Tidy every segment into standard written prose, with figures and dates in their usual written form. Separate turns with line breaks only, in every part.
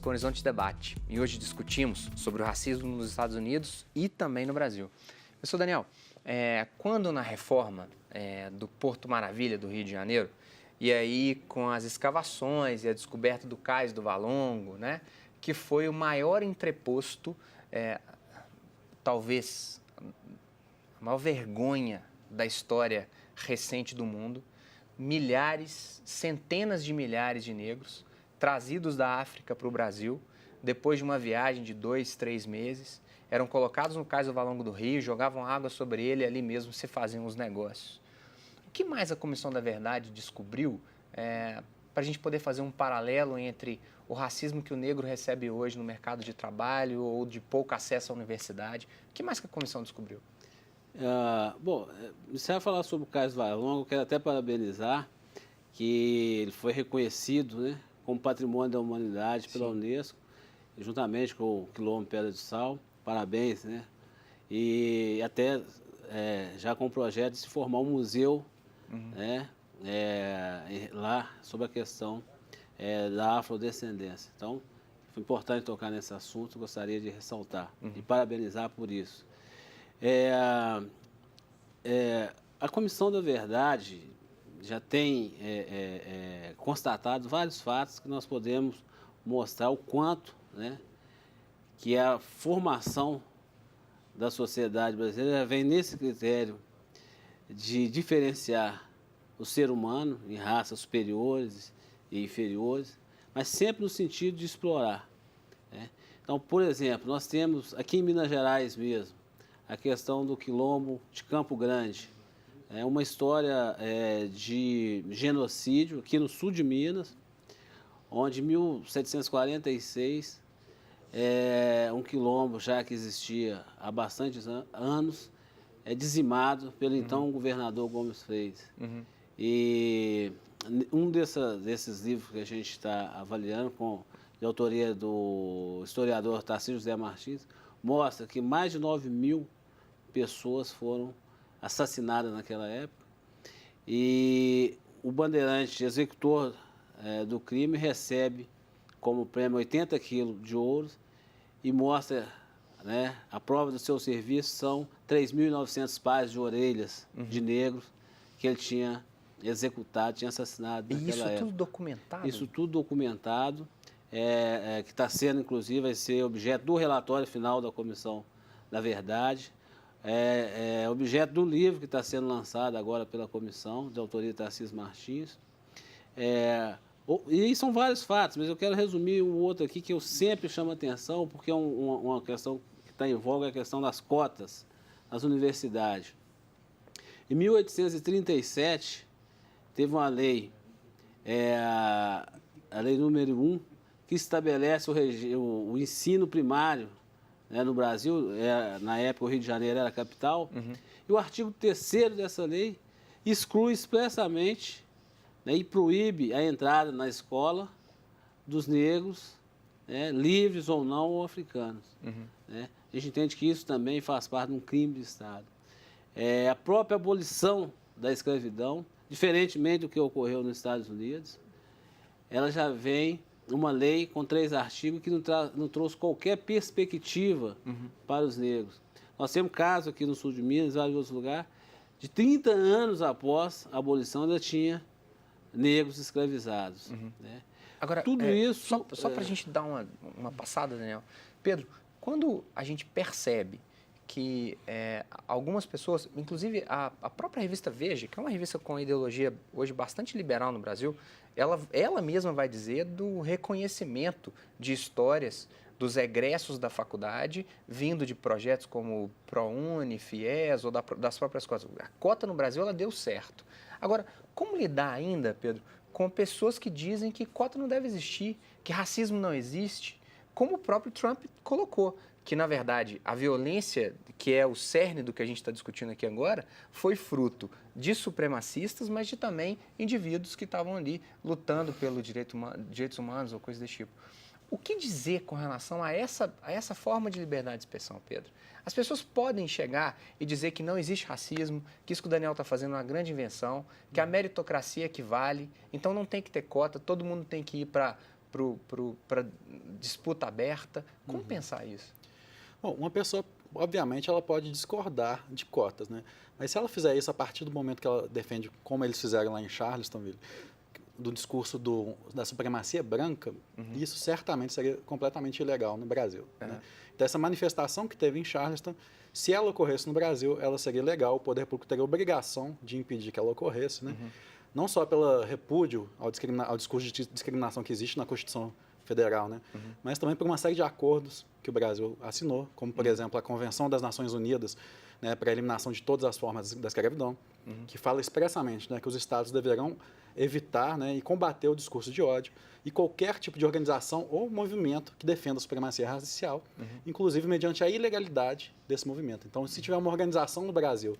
com Horizonte Debate e hoje discutimos sobre o racismo nos Estados Unidos e também no Brasil. Professor Daniel, quando na reforma do Porto Maravilha do Rio de Janeiro, e aí com as escavações e a descoberta do cais do Valongo, né, que foi o maior entreposto, talvez a maior vergonha da história recente do mundo, milhares, centenas de milhares de negros trazidos da África para o Brasil, depois de uma viagem de 2, 3 meses, eram colocados no cais do Valongo do Rio, jogavam água sobre ele e ali mesmo se faziam os negócios. O que mais a Comissão da Verdade descobriu para a gente poder fazer um paralelo entre o racismo que o negro recebe hoje no mercado de trabalho ou de pouco acesso à universidade? O que mais que a Comissão descobriu?
Bom, você vai falar sobre o caso Valongo, eu quero até parabenizar que ele foi reconhecido, né, como Patrimônio da Humanidade pela Unesco, juntamente com o Quilombo Pedra do Sal. Parabéns, né? E até já com o projeto de se formar um museu, né, lá sobre a questão da afrodescendência. Então, foi importante tocar nesse assunto, gostaria de ressaltar e parabenizar por isso. A Comissão da Verdade já tem constatado vários fatos que nós podemos mostrar o quanto, né, que a formação da sociedade brasileira vem nesse critério de diferenciar o ser humano em raças superiores e inferiores, mas sempre no sentido de explorar, né? Então, por exemplo, nós temos aqui em Minas Gerais mesmo, a questão do quilombo de Campo Grande. É uma história de genocídio aqui no sul de Minas, onde em 1746, um quilombo já que existia há bastantes anos, dizimado pelo então governador Gomes Freitas. E um desses livros que a gente está avaliando, de autoria do historiador Tarcísio José Martins, mostra que mais de 9.000 pessoas foram assassinadas naquela época, e o bandeirante executor do crime recebe como prêmio 80 quilos de ouro e mostra, né, a prova do seu serviço são 3.900 pares de orelhas de negros que ele tinha executado, tinha assassinado naquela época.
E isso tudo documentado?
Isso tudo documentado, que está sendo, inclusive, vai ser objeto do relatório final da Comissão da Verdade, objeto do livro que está sendo lançado agora pela comissão, de autoria de Tarcísio Martins. E são vários fatos, mas eu quero resumir um outro aqui que eu sempre chamo a atenção, porque é uma questão que está em voga, a questão das cotas nas universidades. Em 1837, teve uma lei, a lei número 1, que estabelece o ensino primário, né, no Brasil. Na época o Rio de Janeiro era a capital, e o artigo 3º dessa lei exclui expressamente, né, e proíbe a entrada na escola dos negros, né, livres ou não, ou africanos. Né? A gente entende que isso também faz parte de um crime de Estado. A própria abolição da escravidão, diferentemente do que ocorreu nos Estados Unidos, ela já vem uma lei com 3 artigos que não trouxe qualquer perspectiva para os negros. Nós temos casos aqui no sul de Minas, em vários outros lugares, de 30 anos após a abolição ainda tinha negros escravizados. Né?
Agora,
tudo isso...
Só para a gente dar uma passada, Daniel. Pedro, quando a gente percebe que algumas pessoas, inclusive a própria revista Veja, que é uma revista com ideologia hoje bastante liberal no Brasil, ela mesma vai dizer do reconhecimento de histórias dos egressos da faculdade, vindo de projetos como ProUni, FIES ou das próprias cotas. A cota no Brasil, ela deu certo. Agora, como lidar ainda, Pedro, com pessoas que dizem que cota não deve existir, que racismo não existe, como o próprio Trump colocou, que, na verdade, a violência, que é o cerne do que a gente está discutindo aqui agora, foi fruto de supremacistas, mas de também indivíduos que estavam ali lutando pelos direitos humanos ou coisas desse tipo. O que dizer com relação a essa forma de liberdade de expressão, Pedro? As pessoas podem chegar e dizer que não existe racismo, que isso que o Daniel está fazendo é uma grande invenção, que a meritocracia equivale, então não tem que ter cota, todo mundo tem que ir para para disputa aberta. Como pensar isso?
Bom, uma pessoa, obviamente, ela pode discordar de cotas, né? Mas se ela fizer isso a partir do momento que ela defende, como eles fizeram lá em Charlottesville, do discurso da supremacia branca, isso certamente seria completamente ilegal no Brasil. Né? Então, essa manifestação que teve em Charleston, se ela ocorresse no Brasil, ela seria legal, o poder público teria obrigação de impedir que ela ocorresse, né? Não só pelo repúdio ao discurso de discriminação que existe na Constituição Federal, né? Mas também por uma série de acordos que o Brasil assinou, como, por exemplo, a Convenção das Nações Unidas, né, para a eliminação de todas as formas da escravidão, que fala expressamente, né, que os estados deverão evitar, né, e combater o discurso de ódio e qualquer tipo de organização ou movimento que defenda a supremacia racial, inclusive mediante a ilegalidade desse movimento. Então, se tiver uma organização no Brasil,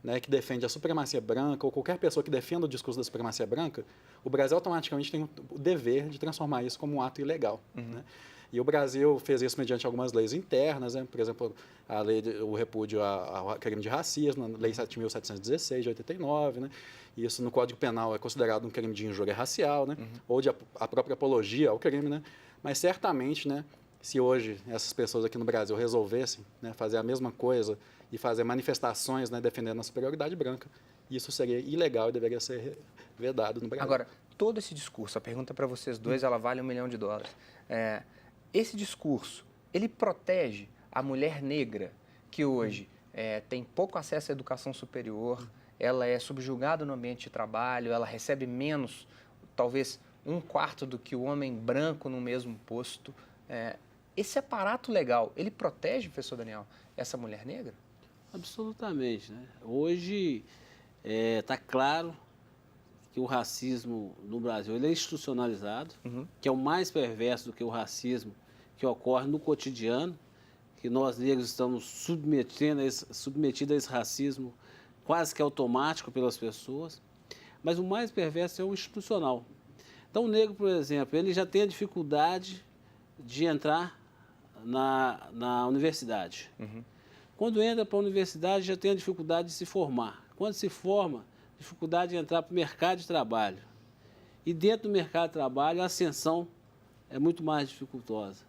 né, que defende a supremacia branca ou qualquer pessoa que defenda o discurso da supremacia branca, o Brasil automaticamente tem o dever de transformar isso como um ato ilegal. Né? E o Brasil fez isso mediante algumas leis internas, né? Por exemplo, a lei o repúdio ao crime de racismo, a Lei 7.716 de 89, né? E isso no Código Penal é considerado um crime de injúria racial, né? Ou de a própria apologia ao crime, né? Mas certamente, né, se hoje essas pessoas aqui no Brasil resolvessem, né, fazer a mesma coisa e fazer manifestações, né, defendendo a superioridade branca, isso seria ilegal e deveria ser vedado no Brasil.
Agora, todo esse discurso, a pergunta para vocês dois, ela vale $1 milhão. Esse discurso, ele protege a mulher negra que hoje tem pouco acesso à educação superior, ela é subjugada no ambiente de trabalho, ela recebe menos, talvez 1/4 do que o homem branco no mesmo posto. Esse aparato legal, ele protege, professor Daniel, essa mulher negra?
Absolutamente, né? Hoje está claro que o racismo no Brasil ele é institucionalizado, que é o mais perverso do que o racismo que ocorre no cotidiano, que nós negros estamos submetidos a esse racismo quase que automático pelas pessoas, mas o mais perverso é o institucional. Então o negro, por exemplo, ele já tem a dificuldade de entrar na universidade. Quando entra para a universidade já tem a dificuldade de se formar. Quando se forma, dificuldade de entrar para o mercado de trabalho. E dentro do mercado de trabalho, a ascensão é muito mais dificultosa.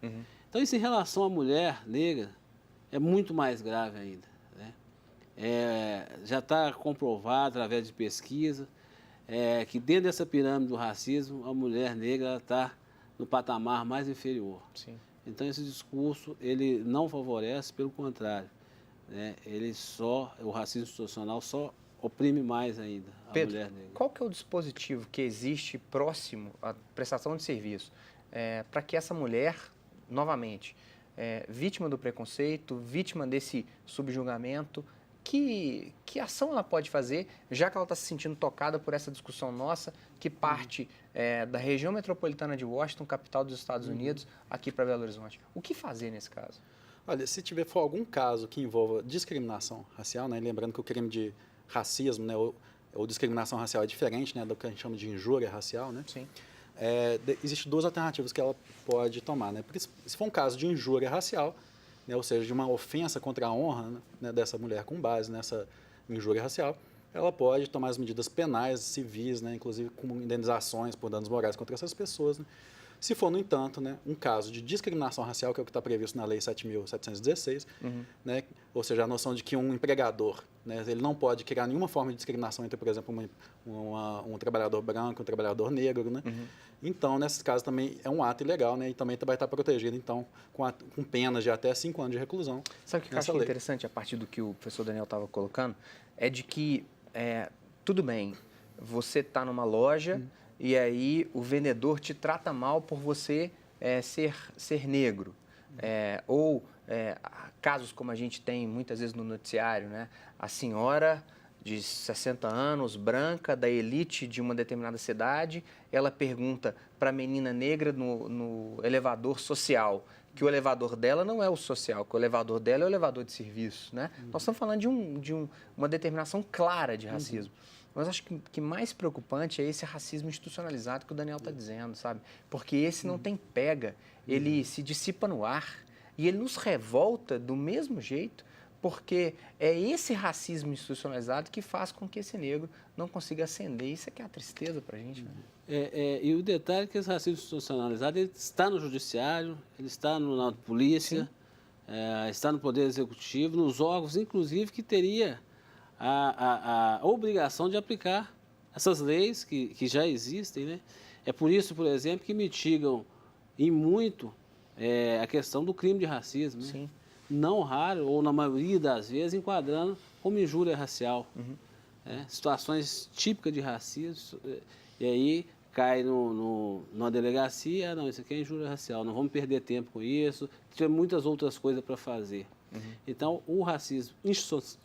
Então, isso em relação à mulher negra é muito mais grave ainda. Né? Já está comprovado, através de pesquisa, que dentro dessa pirâmide do racismo, a mulher negra está no patamar mais inferior.
Sim.
Então, esse discurso ele não favorece, pelo contrário. Né? O racismo institucional só oprime mais ainda a
Pedro,
mulher negra.
qual que é o dispositivo que existe próximo à prestação de serviço para que essa mulher, novamente, vítima do preconceito, vítima desse subjugamento, que ação ela pode fazer, já que ela está se sentindo tocada por essa discussão nossa, que parte da região metropolitana de Washington, capital dos Estados Unidos, aqui para Belo Horizonte? O que fazer nesse caso?
Olha, se for algum caso que envolva discriminação racial, né, lembrando que o crime de racismo, né, ou discriminação racial é diferente, né, do que a gente chama de injúria racial, né?
Sim.
Existem duas alternativas que ela pode tomar, né? Porque se for um caso de injúria racial, né, ou seja, de uma ofensa contra a honra, né, dessa mulher com base nessa injúria racial, ela pode tomar as medidas penais, civis, né, inclusive com indenizações por danos morais contra essas pessoas, né? Se for, no entanto, né, um caso de discriminação racial, que é o que está previsto na Lei 7.716, né, ou seja, a noção de que um empregador, né, ele não pode criar nenhuma forma de discriminação entre, por exemplo, um trabalhador branco e um trabalhador negro, né? Então, nesses casos também é um ato ilegal, né, e também vai estar protegido, então, com penas de até 5 anos de reclusão.
Sabe o que eu acho interessante, a partir do que o professor Daniel estava colocando? É de que, tudo bem, você está numa loja e aí o vendedor te trata mal por você ser negro. Ou casos como a gente tem muitas vezes no noticiário, né? A senhora de 60 anos, branca, da elite de uma determinada cidade, ela pergunta para a menina negra no elevador social, que o elevador dela não é o social, que o elevador dela é o elevador de serviço, né? Nós estamos falando de uma determinação clara de racismo. Mas acho que mais preocupante é esse racismo institucionalizado que o Daniel está dizendo, sabe? Porque esse não tem pega, ele se dissipa no ar e ele nos revolta do mesmo jeito porque é esse racismo institucionalizado que faz com que esse negro não consiga ascender. Isso é que é a tristeza para a gente. Né?
E o detalhe é que esse racismo institucionalizado ele está no judiciário, ele está na polícia, está no poder executivo, nos órgãos, inclusive, que teria a obrigação de aplicar essas leis que já existem. Né? É por isso, por exemplo, que mitigam em muito a questão do crime de racismo. Né?
Sim.
Não raro, ou na maioria das vezes, enquadrando como injúria racial. Situações típicas de racismo, e aí cai numa delegacia, não, isso aqui é injúria racial, não vamos perder tempo com isso, tem muitas outras coisas para fazer. Então, o racismo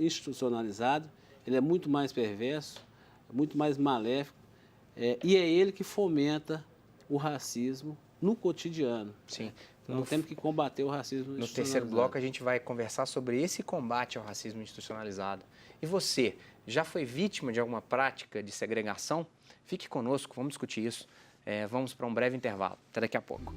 institucionalizado, ele é muito mais perverso, muito mais maléfico, e é ele que fomenta o racismo no cotidiano.
Sim.
Então, nós temos que combater o racismo institucionalizado.
No terceiro bloco, a gente vai conversar sobre esse combate ao racismo institucionalizado. E você, já foi vítima de alguma prática de segregação? Fique conosco, vamos discutir isso. Vamos para um breve intervalo. Até daqui a pouco.